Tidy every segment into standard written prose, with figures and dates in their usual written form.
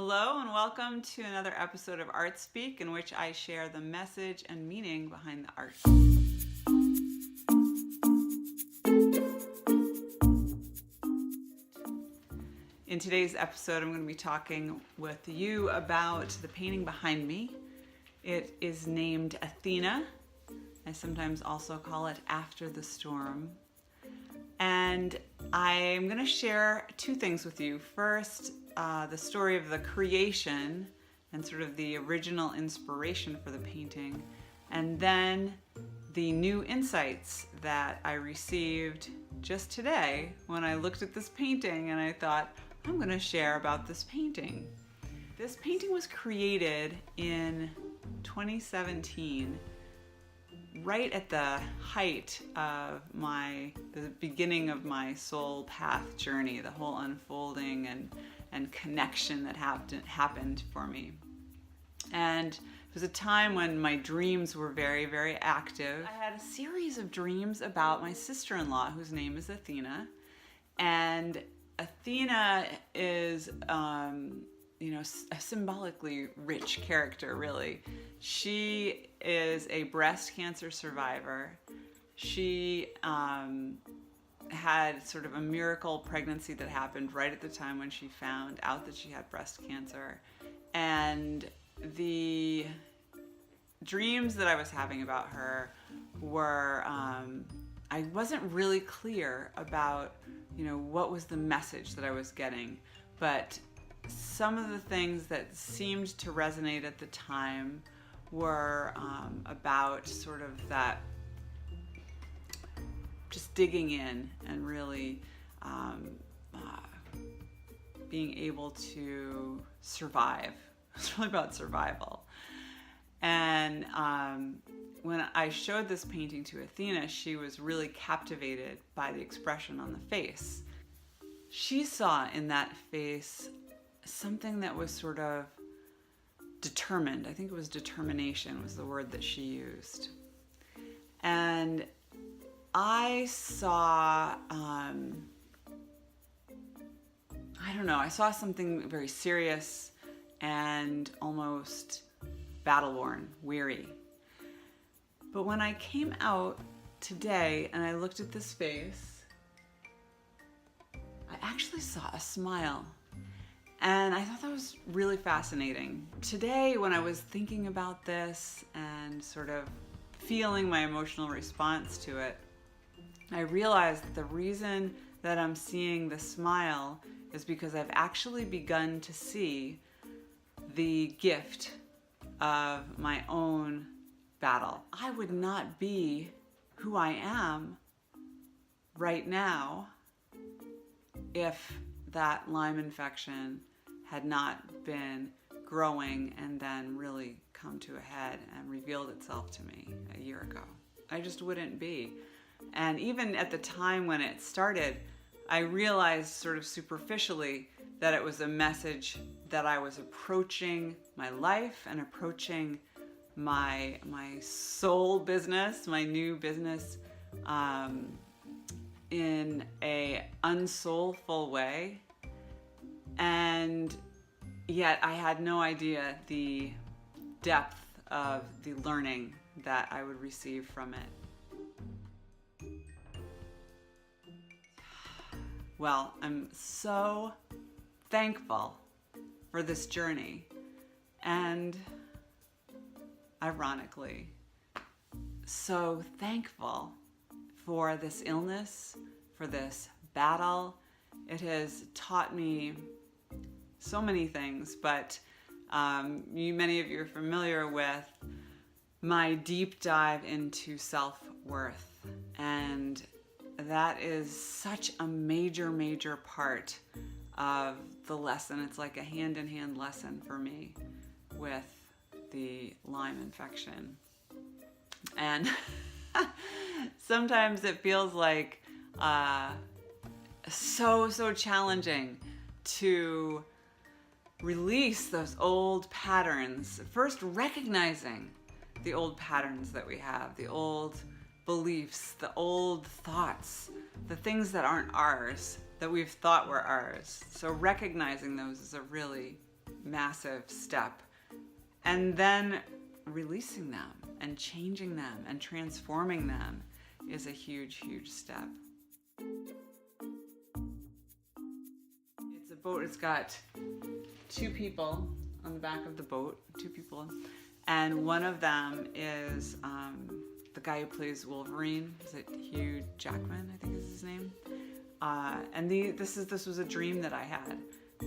Hello and welcome to another episode of Art Speak, in which I share the message and meaning behind the art. In today's episode, I'm going to be talking with you about the painting behind me. It is named Athena. I sometimes also call it After the Storm. And I'm going to share two things with you. First, the story of the creation and sort of the original inspiration for the painting, and then the new insights that I received just today when I looked at this painting and I thought, I'm going to share about this painting. This painting was created in 2017, right at the height of the beginning of my soul path journey, the whole unfolding and connection that happened for me. And it was a time when my dreams were very, very active. I had a series of dreams about my sister-in-law, whose name is Athena. And Athena is, a symbolically rich character, really. She is a breast cancer survivor. She had sort of a miracle pregnancy that happened right at the time when she found out that she had breast cancer. And the dreams that I was having about her were, I wasn't really clear about, what was the message that I was getting, but some of the things that seemed to resonate at the time were about sort of that just digging in and really being able to survive. It's really about survival. And when I showed this painting to Athena, she was really captivated by the expression on the face. She saw in that face something that was sort of determined. I think it was determination was the word that she used. And I saw, I saw something very serious and almost battle-worn, weary. But when I came out today and I looked at this face, I actually saw a smile. And I thought that was really fascinating. Today, when I was thinking about this and sort of feeling my emotional response to it, I realized that the reason that I'm seeing the smile is because I've actually begun to see the gift of my own battle. I would not be who I am right now if that Lyme infection had not been growing and then really come to a head and revealed itself to me a year ago. I just wouldn't be. And even at the time when it started, I realized sort of superficially that it was a message that I was approaching my life and approaching my soul business, my new business, in a unsoulful way. And yet I had no idea the depth of the learning that I would receive from it. Well, I'm so thankful for this journey, and ironically, so thankful for this illness, for this battle. It has taught me so many things, but many of you are familiar with my deep dive into self-worth, and that is such a major, major part of the lesson. It's like a hand-in-hand lesson for me with the Lyme infection. And sometimes it feels like so challenging to release those old patterns. First, recognizing the old patterns that we have, the old beliefs, the old thoughts, the things that aren't ours, that we've thought were ours. So recognizing those is a really massive step. And then releasing them and changing them and transforming them is a huge, huge step. It's a boat, it's got 2 people on the back of the boat, 2 people. And one of them is the guy who plays Wolverine. Is it Hugh Jackman, I think is his name? And this was a dream that I had.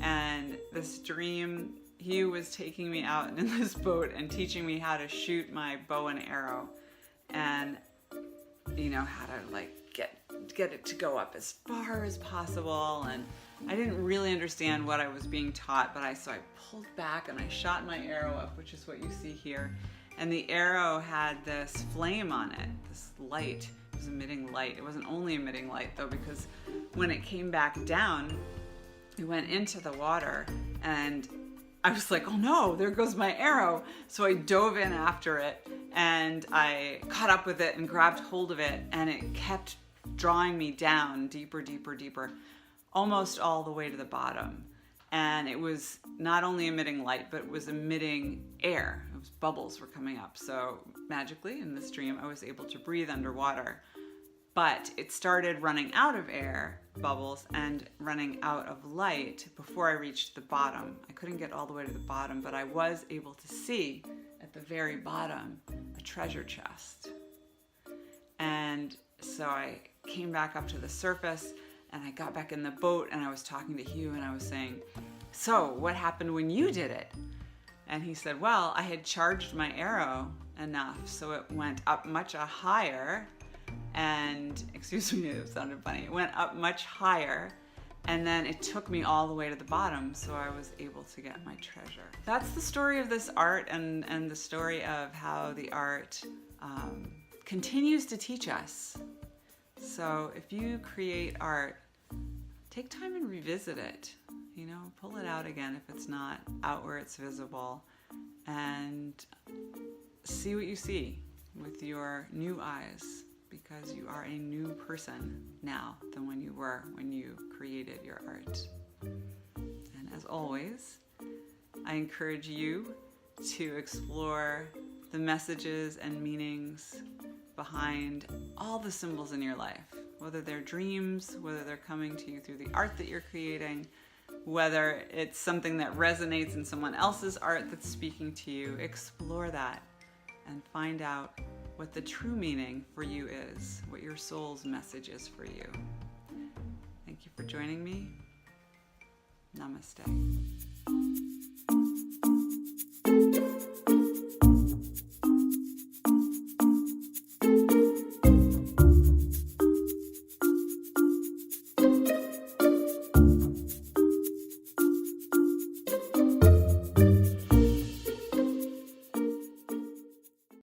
And this dream, Hugh was taking me out in this boat and teaching me how to shoot my bow and arrow, and how to like get it to go up as far as possible. And I didn't really understand what I was being taught, but so I pulled back and I shot my arrow up, which is what you see here. And the arrow had this flame on it, this light. It was emitting light. It wasn't only emitting light though, because when it came back down, it went into the water, and I was like, oh no, there goes my arrow. So I dove in after it, and I caught up with it and grabbed hold of it, and it kept drawing me down deeper, deeper, deeper, almost all the way to the bottom. And it was not only emitting light, but it was emitting air. It was bubbles were coming up. So magically in this dream, I was able to breathe underwater. But it started running out of air, bubbles, and running out of light before I reached the bottom. I couldn't get all the way to the bottom, but I was able to see at the very bottom a treasure chest. And so I came back up to the surface, and I got back in the boat, and I was talking to Hugh, and I was saying, so what happened when you did it? And he said, well, I had charged my arrow enough so it went up much higher. And excuse me, it sounded funny. It went up much higher, and then it took me all the way to the bottom, so I was able to get my treasure. That's the story of this art, and the story of how the art continues to teach us. So if you create art, take time and revisit it. Pull it out again if it's not out where it's visible, and see what you see with your new eyes. Because you are a new person now than when you were when you created your art. And as always, I encourage you to explore the messages and meanings behind all the symbols in your life, whether they're dreams, whether they're coming to you through the art that you're creating, whether it's something that resonates in someone else's art that's speaking to you. Explore that and find out what the true meaning for you is, what your soul's message is for you. Thank you for joining me. Namaste.